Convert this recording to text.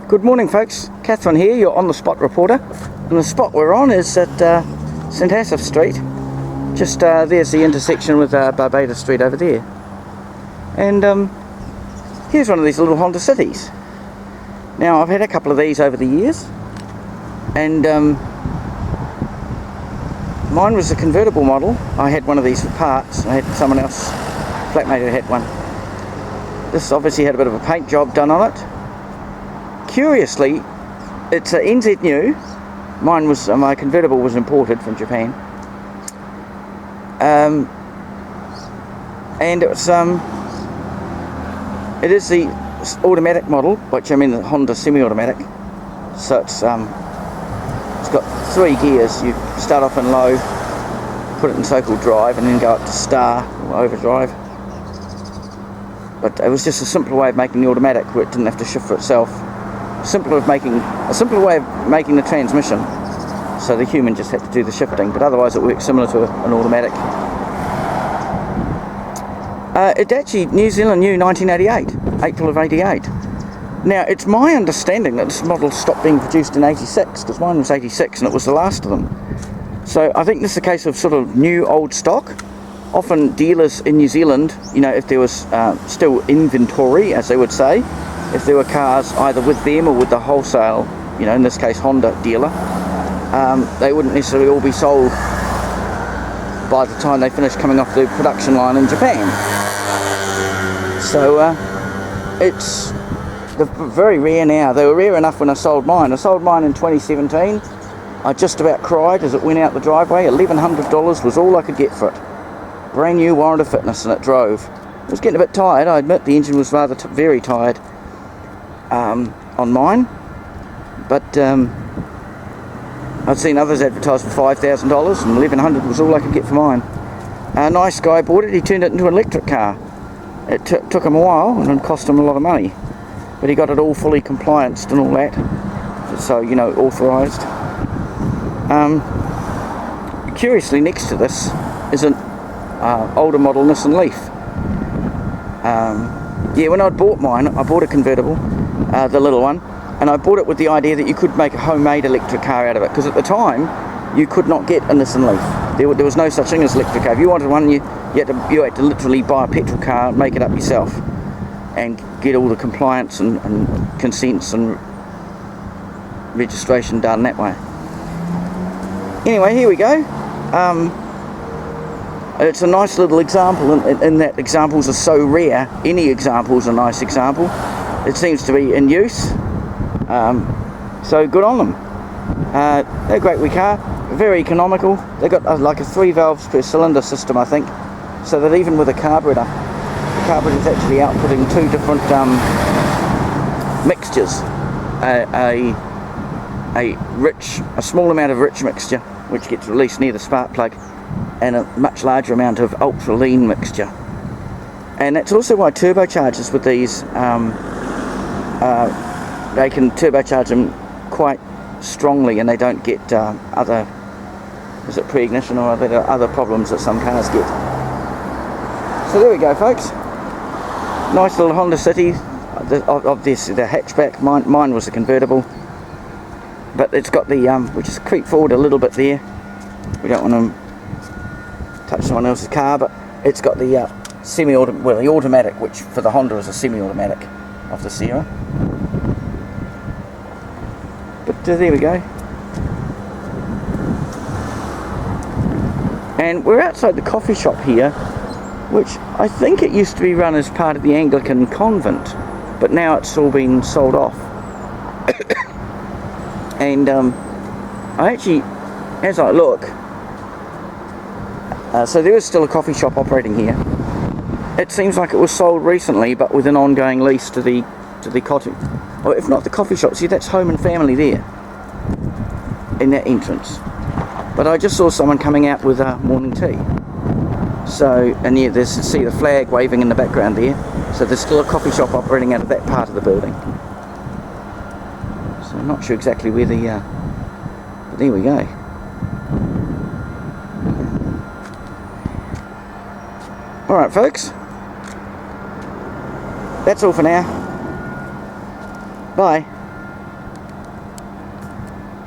Good morning, folks. Catherine here, your on-the-spot reporter. And the spot we're on is at St Asaph Street. Just there's the intersection with Barbados Street over there. And here's one of these little Honda Cities. Now, I've had a couple of these over the years. And mine was a convertible model. I had one of these for parts. I had someone else, flatmate, who had one. This obviously had a bit of a paint job done on it. Curiously, it's a NZ new. Mine was my convertible was imported from Japan, and it's it is the automatic model, which I mean the Honda semi-automatic. So it's got 3 gears. You start off in low, put it in so-called drive, and then go up to star or overdrive. But it was just a simpler way of making the automatic, where it didn't have to shift for itself. A simpler way of making the transmission, so the human just had to do the shifting, but otherwise it works similar to an automatic. It actually, New Zealand new 1988, April of 88. Now, it's my understanding that this model stopped being produced in 86, because mine was 86 and it was the last of them. So I think this is a case of sort of new old stock. Often dealers in New Zealand, you know, if there was still inventory, as they would say, if there were cars either with them or with the wholesale, you know, in this case Honda dealer, they wouldn't necessarily all be sold by the time they finished coming off the production line in Japan. So it's very rare now. They were rare enough when I sold mine. I sold mine in 2017. I just about cried as it went out the driveway. $1,100 was all I could get for it. Brand new warrant of fitness, and it drove. It was getting a bit tired. I admit the engine was rather very tired on mine, but I'd seen others advertised for $5,000, and $1,100 was all I could get for mine. A nice guy bought it. He turned it into an electric car. It took him a while and it cost him a lot of money, but he got it all fully complianced and all that, so, you know, authorised. Curiously, next to this is an older model Nissan Leaf. Yeah, when I bought mine, I bought a convertible, the little one, and I bought it with the idea that you could make a homemade electric car out of it, because at the time you could not get a Nissan Leaf. There was no such thing as electric car. If you wanted one, you had to literally buy a petrol car and make it up yourself and get all the compliance and consents and registration done that way. Anyway, here we go. It's a nice little example, and that examples are so rare. Any example is a nice example. It seems to be in use, so good on them. They're a great wee car, very economical. They've got like a 3 valves per cylinder system, I think, so that even with a carburetor, the carburetor is actually outputting 2 different mixtures. A small amount of rich mixture, which gets released near the spark plug, and a much larger amount of ultra lean mixture. And that's also why turbochargers with these, they can turbocharge them quite strongly, and they don't get other, is it pre-ignition or other problems that some cars get. So there we go, folks. Nice little Honda City. Of this, the hatchback. Mine was a convertible, but it's got the we just creep forward a little bit there. We don't want to touch someone else's car, but it's got the the automatic, which for the Honda is a semi-automatic of the Sierra. But there we go. And we're outside the coffee shop here, which I think it used to be run as part of the Anglican convent, but now it's all been sold off. And I actually, as I look, so there is still a coffee shop operating here. It seems like it was sold recently, but with an ongoing lease to the cottage. Or if not the coffee shop, see, that's Home and Family there, in that entrance. But I just saw someone coming out with morning tea. So, and yeah, see the flag waving in the background there. So there's still a coffee shop operating out of that part of the building. So I'm not sure exactly where the, but there we go. Alright, folks. That's all for now. Bye.